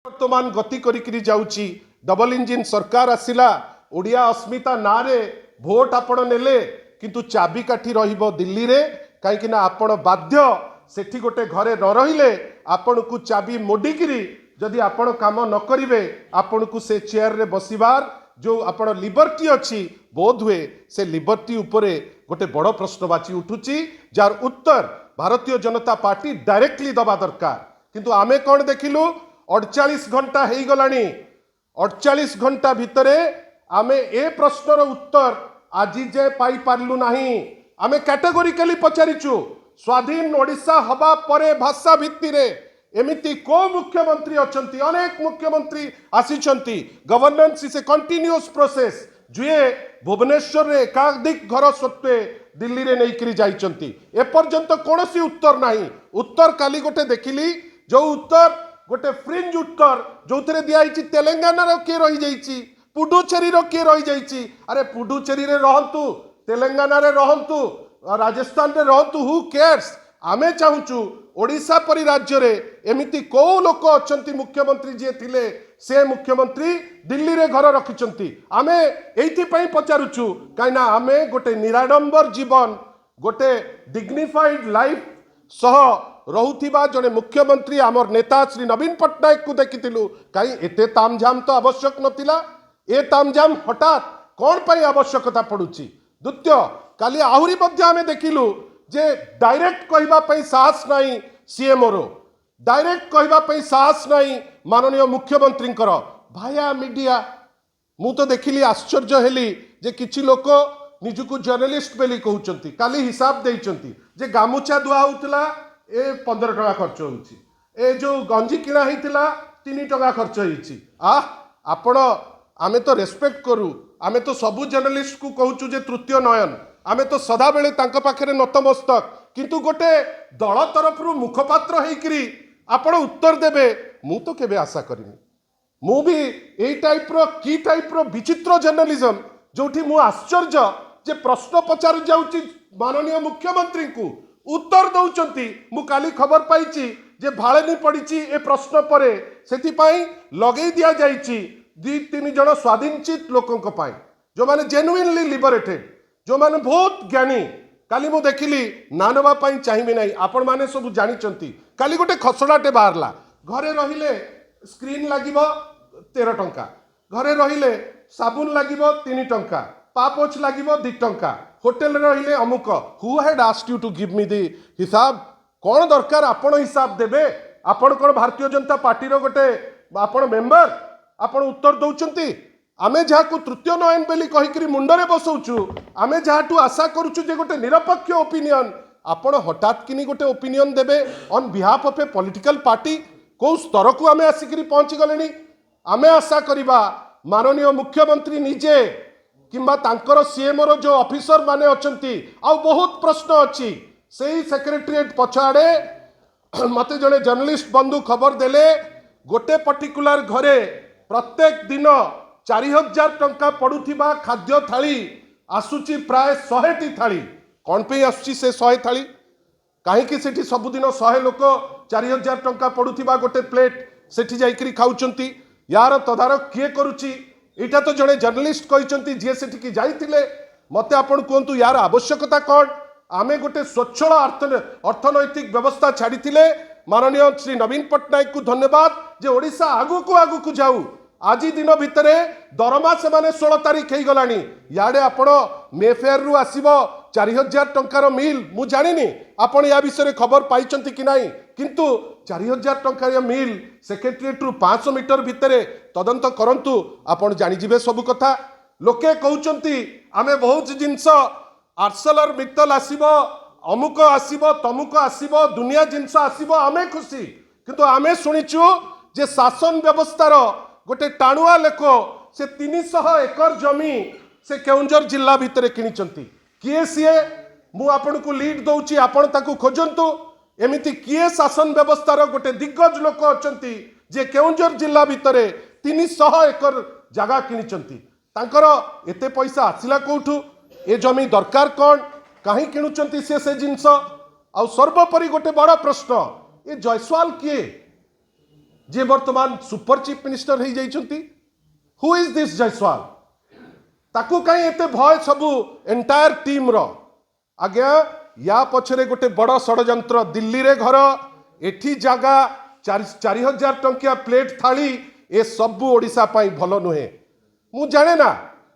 वर्तमान गति करी जाउची डबल इंजिन सरकार आसिला ओडिया अस्मिता नारे भोट आपण नेले किंतु चाबी काठी रहिबो दिल्ली रे कहीं ना आपण बाध्य सेठी गोटे घरे न रहिले आपण को चाबी मोडिकिरी जदि आपण काम न करिवे आपण को से चेयर रे बसिबार जो आपण लिबर्टी अच्छी बोध हुए से लिबर्टी उपरे गोटे बड़ प्रश्नवाची उठुची जार उत्तर भारतीय जनता पार्टी डायरेक्टली दबा दरकार किंतु आमे कौन देखिलु 48 घंटा हो गलानी 48 घंटा भितरे आमे ए प्रश्नर उत्तर आज जे पाई पारलु नहीं आमे कैटेगोरिकली पचारिचु स्वाधीन ओडिशा हवा परे भाषा भित्ति रे एमिति को मुख्यमंत्री अछंती अनेक मुख्यमंत्री आसीचंती governance is a continuous process जुए भुवनेश्वर रे एकाधिक घर सत्वे दिल्ली रे नहीं जाइचंती ए पर्यंत कोनोसी उत्तर नहीं उत्तर काली गोटे देखिली जो उत्तर गोटे फ्रिंज उत्तर जो थे दिखाई तेलंगाना रो किए रही जाइए पुडुचेरी रो किए रही जाइए अरे पुडुचेरी रे रहंतु तेलंगाना रे रहंतु राजस्थान रे रहंतु हु केयर्स आमे चाहूचु ओडिशा परी राज्य रे एमिति को लोक अछंती मुख्यमंत्री जे थिले से मुख्यमंत्री दिल्ली रे घर रखिचंती आमे एइथि पई पचारुचु काइना आमे गोटे निराडंबर जीवन गोटे डिग्निफाइड लाइफ सह रहुथिबा जने मुख्यमंत्री आमर नेता श्री नवीन पट्टनायक को देखिथिलु काई एते तामझाम तो आवश्यक नथिला ए तामझाम हठात कौन पाई आवश्यकता पड़ुची द्वितीय काली आहुरी मध्य आमे देखिलु जे डायरेक्ट कहबा पई साहस नाही सीएम रो डायरेक्ट कहबा पई साहस नाही माननीय मुख्यमंत्री भाया मीडिया मु तो देखिली आश्चर्य हेली जे किछि लोक निजुको जर्नलिस्ट बेली कहउचंती काली हिसाब देइचंती जे गामुछा दुआ होउतला ए 15 टका खर्च होउची ए जो गंजी किना हेतिला 3 टका खर्च होइची आपण आमे तो रेस्पेक्ट करू आमे तो सबु जर्नलिस्ट को कहूचु जे तृतीय नयन आमे तो सदा बेले तांका पाखरे नतमस्तक किंतु गोटे दल तरफ मुखपात्र हेकरी आपण उत्तर देबे मु तो केबे आशा करिनी मु भी ए टाइप रो विचित्र जर्नलिज्म जोठी मु आश्चर्य जे प्रश्न पचार जाउची माननीय मुख्यमंत्री को उत्तर दौचंती मु काली खबर पाइची जे भाळेनी पड़ीची ए प्रश्न परे सेति पाई लगेई दिया जाइची 2-3 जण स्वाधीनचित लोकंक पाई जो माने जेन्युइनली लिबरेटेड जो माने बहुत ज्ञानी काली मु देखिली नानवा पाई चाहिबे नाही आपण माने सब जानिचंती काली गोटे खसड़ाटे बाहरला घरे रहिले स्क्रीन लागिबो 13 टंका घरे रहिले साबुन लागिबो 3 टंका पापोछ लागिबो 2 टंका होटेल रहिले अमुक who had asked you to give me the hisab कौन दरकार आपण हिसाब देबे आपण कोन भारतीय जनता पार्टी रो गोटे आपण मेंबर आपण उत्तर दउचंती आमे जहा को तृतीय नयन बेली कहिकरी मुंडरे बसौचु आमे जहाटू आशा करूचु जे गोटे निरपेक्ष ओपिनियन आपण हठात किनी गोटे ओपिनियन देबे on behalf of A political party को स्तर को आमे आसिकरी पहुंची गलेनी आमे आशा करिबा माननीय मुख्यमंत्री निजे किंबा तांकर सीएम रो जो ऑफिसर माने अछंती आ बहुत प्रश्न अछि सेही सेक्रेटरीएट पछाड़े मते जने जर्नलिस्ट बंधु खबर देले गोटे पर्टिकुलर घरे प्रत्येक दिन 4000 टंका पड़ुथिबा खाद्य थाली आसुची प्राय 100टी थाली कौन पे आसुची से 100 थाली कहीं कि सेठी सबुदिन 100 लोक 4000 टंका पड़ुथिबा गोटे प्लेट सेठी जाइकरी खाउचंती यार तदारक किए करूची एटा तो जड़े जर्नलिस्ट कहते जी से जाइए मत आपण कहतु यार आवश्यकता कौन आमे गोटे स्वच्छल अर्थनैतिक व्यवस्था छाड़ी माननीय श्री नवीन पट्टनायक को धन्यवाद जे ओडिशा आगु को जाऊ आज दिन भितर दरमा से माने 16 तारीख हो गलानी याडे आपण मेफेयर रु आसीबो 4000 टंकार मिल मु जानिनी आपण या विषय खबर पाइचंती कि नाही किंतु 4000 टंकार मिल सेक्रेटरीएट रु 500 मीटर भितर तदंत करंतु आपण जानि जिवे सब कथा लोके कहउचंती आमे बहुत जिंस आर्सेलर मित्तल आसीबो अमुक आसीबो तमुक आसीबो दुनिया जिंस आसीबो आमे खुशी किंतु आमे सुनिचु जे शासन व्यवस्थार गोटे टाणुआ लेख से 300 एकर जमी से केउंझर जिला भितर किनिचंती किए सीए मु आपण को लीड दउची आपण ताकू खोजंतु एमिति किए शासन व्यवस्थार गोटे दिग्गज लोक अछंती जे केउंझर जिला भितर 300 एकर जगह किनिचंती तांकर एते पैसा आसिला कोठू ए जमी दरकार कौन कहीं किणुचंती से जिनस आ सर्वोपरि गोटे बड़ प्रश्न ये जयसवाल किए जी वर्तमान सुपर चीफ मिनिस्टर हो जाइछंती हु इज दिस जायसवाल ताकू कहीं एते भय सबू एंटायर टीम रो आज्ञा या पछरे गोटे बड़ षडयंत्र दिल्ली रे घर एठी जगह 4000 टंकिया प्लेट थाली ए सबू ओडिशा पाई भलो नुहे मु जाने ना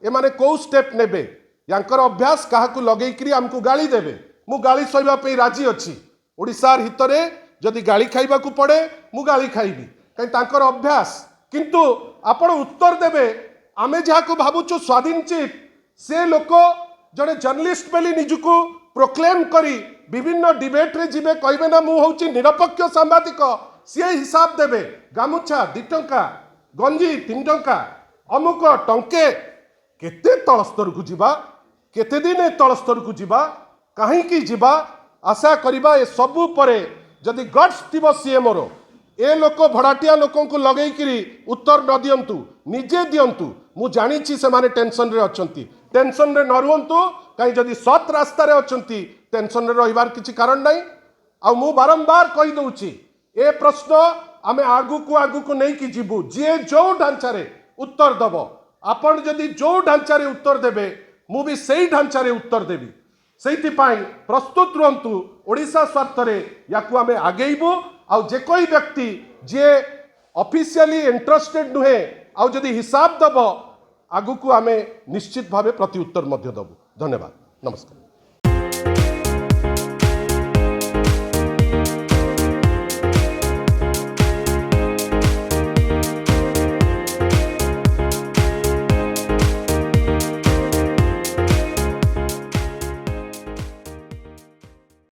ए माने को स्टेप नेबे यांकर अभ्यास काहाकू लगेइकरी हमकू गाली देबे मु गाली सहिबा पे राजी अछि ओडिशार हितरे जदि गाली खाइबा को पड़े मु गाली खाइबी कहीं तांकर अभ्यास किंतु आपण उत्तर देबे आमे जहाको भाबुछु स्वाधीन चीफ से लोक जड़े जर्नलिस्ट बेली निजुको प्रोक्लेम करी विभिन्न डिबेट रे जिबे कहबे ना मु होउची निरपेक्ष सांबादिक सी हिसाब देबे गामुछा 2 टंका गंजी 3 टंका अमुक टंके केते तल स्तर को जिबा केते दिन ए तल स्तर को जिबा कहीं की जिबा आशा करिबा ए सबु परे जदि गट्स थिबो सीएम रो ए लोक भड़ाटिया लोकों को लगई करी उत्तर न दियंतु निजे दियंतु मु जानी से माने टेंशन रे अछंती टेंशन रे न रुहंतु कहीं जदि सत रास्ता रे अछंती टेंशन रे रहिबार किछि कारण नाही आ मु बारंबार कहि दउची ए प्रश्न आमे आगु को नहीं कि जीवु जे जो ढांचा रे उत्तर दबो आपण जदि जो ढांचा रे उत्तर देबे मु भी सही ढांचा रे उत्तर देबी सेति पाई प्रस्तुत रुहंतु ओडिशा स्वार्थ रे याकु आमे आगेइबो आ जे कोई व्यक्ति जे ऑफिशियली इंटरेस्टेड नुहे आ जदि हिसाब दबो आगु को आमे निश्चित भावे प्रति उत्तर मध्य दबु धन्यवाद नमस्कार।